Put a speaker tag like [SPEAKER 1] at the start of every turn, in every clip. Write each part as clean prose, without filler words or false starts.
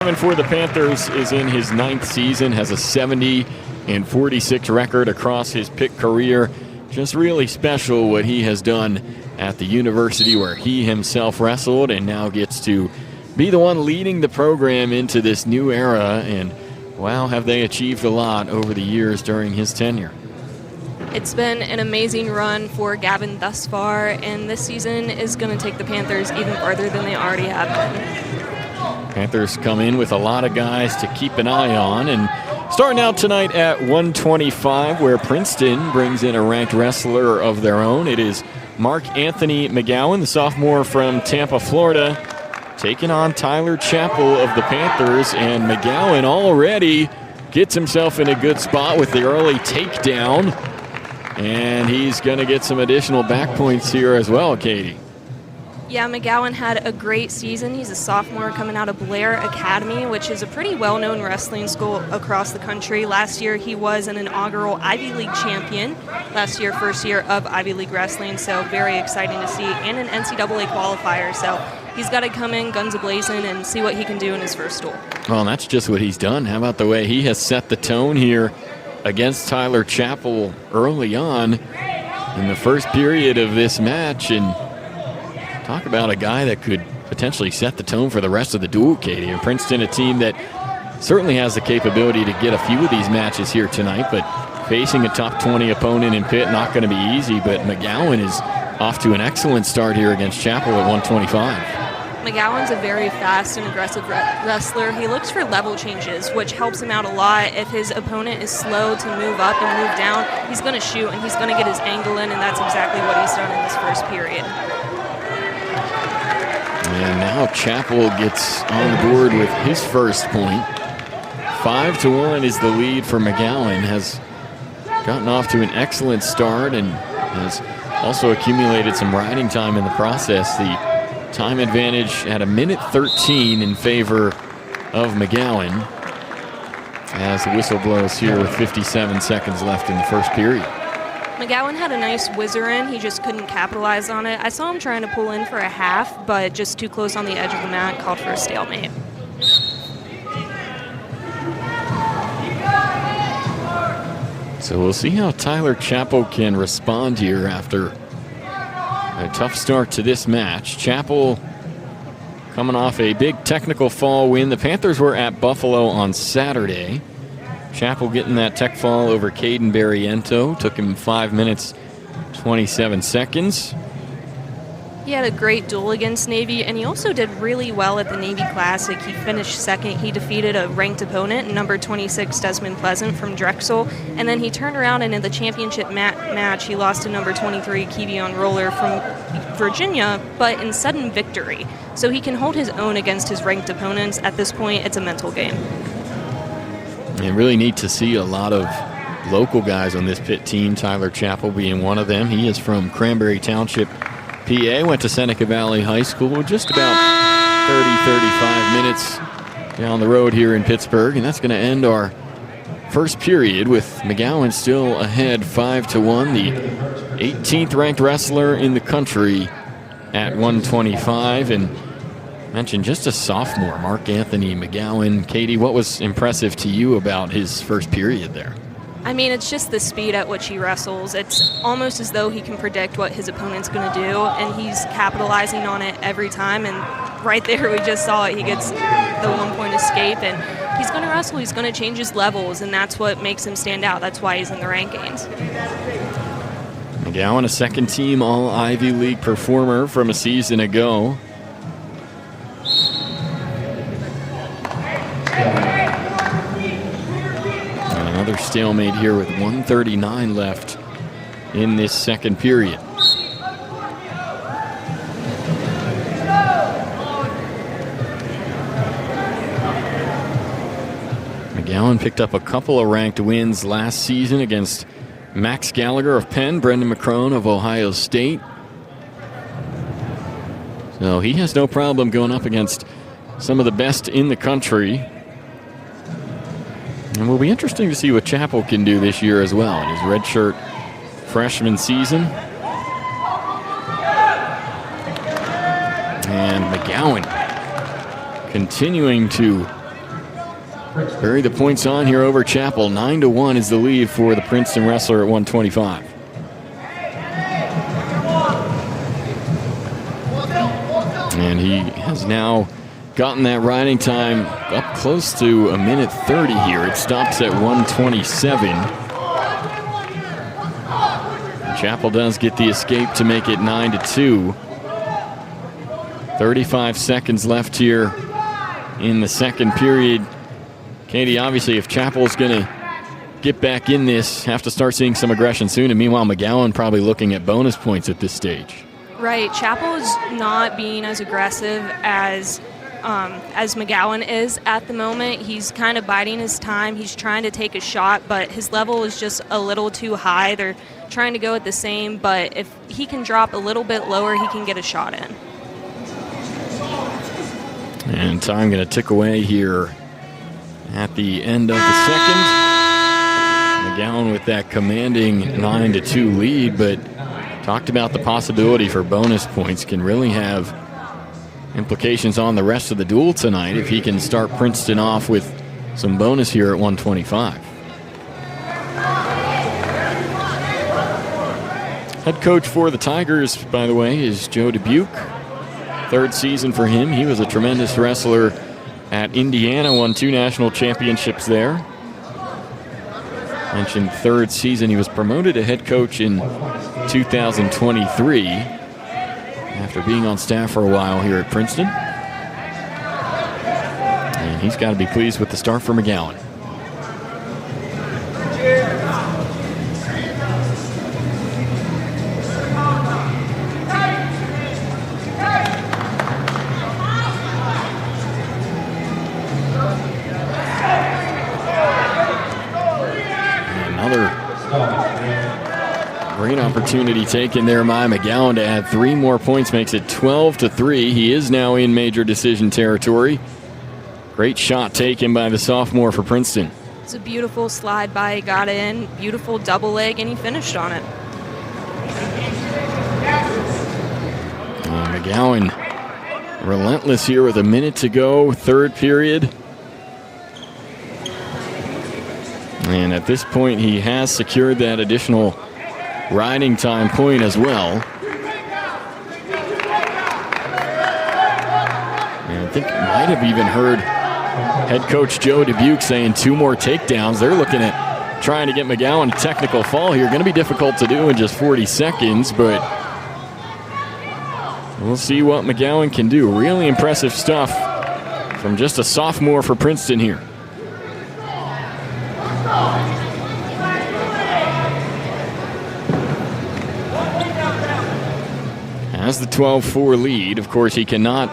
[SPEAKER 1] For the Panthers is in his 9th season, has a 70-46 record across his Pitt career. Just really special what he has done at the university where he himself wrestled and now gets to be the one leading the program into this new era. And wow, have they achieved a lot over the years during his tenure.
[SPEAKER 2] It's been an amazing run for Gavin thus far, and this season is going to take the Panthers even farther than they already have been.
[SPEAKER 1] Panthers come in with a lot of guys to keep an eye on, and starting out tonight at 125, where Princeton brings in a ranked wrestler of their own. It is Mark Anthony McGowan, the sophomore from Tampa, Florida, taking on Tyler Chappell of the Panthers, and McGowan already gets himself in a good spot with the early takedown, and he's going to get some additional back points here as well, Katie.
[SPEAKER 2] Yeah, McGowan had a great season. He's a sophomore coming out of Blair Academy, which is a pretty well-known wrestling school across the country. Last year, he was an inaugural Ivy League champion. Last year, first year of Ivy League wrestling, so very exciting to see, and an NCAA qualifier. So he's got to come in guns a-blazing and see what he can do in his first duel.
[SPEAKER 1] Well, that's just what he's done. How about the way he has set the tone here against Tyler Chappell early on in the first period of this match, and talk about a guy that could potentially set the tone for the rest of the duel, Katie. And Princeton, a team that certainly has the capability to get a few of these matches here tonight, but facing a top 20 opponent in Pitt, not going to be easy. But McGowan is off to an excellent start here against Chappell at 125.
[SPEAKER 2] McGowan's a very fast and aggressive wrestler. He looks for level changes, which helps him out a lot. If his opponent is slow to move up and move down, he's going to shoot and he's going to get his angle in, and that's exactly what he's done in this first period.
[SPEAKER 1] And now Chappell gets on the board with his first point. 5-1 is the lead for McGowan. Has gotten off to an excellent start and has also accumulated some riding time in the process. The time advantage at 1:13 in favor of McGowan as the whistle blows here with 57 seconds left in the first period.
[SPEAKER 2] McGowan had a nice whizzer in. He just couldn't capitalize on it. I saw him trying to pull in for a half, but just too close on the edge of the mat, called for a stalemate.
[SPEAKER 1] So we'll see how Tyler Chappell can respond here after a tough start to this match. Chappell coming off a big technical fall win. The Panthers were at Buffalo on Saturday. Chappell getting that tech fall over Caden Barriento. Took him 5 minutes, 27 seconds.
[SPEAKER 2] He had a great duel against Navy, and he also did really well at the Navy Classic. He finished second. He defeated a ranked opponent, number 26, Desmond Pleasant from Drexel. And then he turned around, and in the championship match, he lost to number 23, Kevion Roller from Virginia, but in sudden victory. So he can hold his own against his ranked opponents. At this point, it's a mental game.
[SPEAKER 1] And really neat to see a lot of local guys on this Pitt team, Tyler Chappell being one of them. He is from Cranberry Township, PA, went to Seneca Valley High School, just about 30-35 minutes down the road here in Pittsburgh. And that's going to end our first period with McGowan still ahead 5-1, the 18th ranked wrestler in the country at 125. And mentioned just a sophomore, Mark Anthony McGowan. Katie, what was impressive to you about his first period there?
[SPEAKER 2] I mean, it's just the speed at which he wrestles. It's almost as though he can predict what his opponent's going to do, and he's capitalizing on it every time. And right there, we just saw it. He gets the 1-point escape, and he's going to wrestle. He's going to change his levels, and that's what makes him stand out. That's why he's in the rankings.
[SPEAKER 1] McGowan, a second-team All-Ivy League performer from a season ago. Another stalemate here with 1:39 left in this second period. McGowan picked up a couple of ranked wins last season against Max Gallagher of Penn, Brendan McCrone of Ohio State. So he has no problem going up against some of the best in the country. And it will be interesting to see what Chappell can do this year as well in his redshirt freshman season. And McGowan continuing to bury the points on here over Chappell. 9-1 is the lead for the Princeton wrestler at 125. And he has now gotten that riding time up close to 1:30 here. It stops at 1:27. Chappell does get the escape to make it 9-2. 35 seconds left here in the second period. Katie, obviously, if Chappell's going to get back in this, have to start seeing some aggression soon. And meanwhile, McGowan probably looking at bonus points at this stage.
[SPEAKER 2] Right. Chappell is not being as aggressive as McGowan is at the moment. He's kind of biding his time. He's trying to take a shot, but his level is just a little too high. They're trying to go at the same, but if he can drop a little bit lower, he can get a shot in.
[SPEAKER 1] And time going to tick away here at the end of the second. McGowan with that commanding 9-2 lead, but talked about the possibility for bonus points. Can really have implications on the rest of the duel tonight if he can start Princeton off with some bonus here at 125. Head coach for the Tigers, by the way, is Joe Dubuque. Third season for him. He was a tremendous wrestler at Indiana, won 2 national championships there. Mentioned third season. He was promoted to head coach in 2023 after being on staff for a while here at Princeton. And he's got to be pleased with the start for McGowan. Great opportunity taken there by McGowan to add 3 more points, makes it 12-3. He is now in major decision territory. Great shot taken by the sophomore for Princeton.
[SPEAKER 2] It's a beautiful slide by, he got in, beautiful double leg, and he finished on it.
[SPEAKER 1] McGowan relentless here with a minute to go, third period. And at this point, he has secured that additional riding time point as well. And I think might have even heard head coach Joe Dubuque saying 2 more takedowns. They're looking at trying to get McGowan a technical fall here. Going to be difficult to do in just 40 seconds, but we'll see what McGowan can do. Really impressive stuff from just a sophomore for Princeton here. Has the 12-4 lead. Of course, he cannot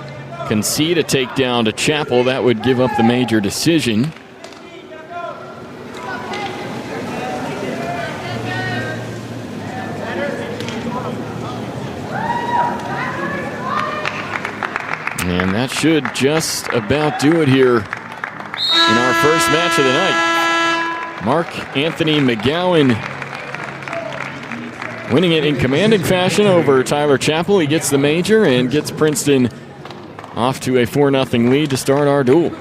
[SPEAKER 1] concede a takedown to Chappell. That would give up the major decision. And that should just about do it here in our first match of the night. Mark Anthony McGowan winning it in commanding fashion over Tyler Chappell. He gets the major and gets Princeton off to a 4-0 lead to start our duel.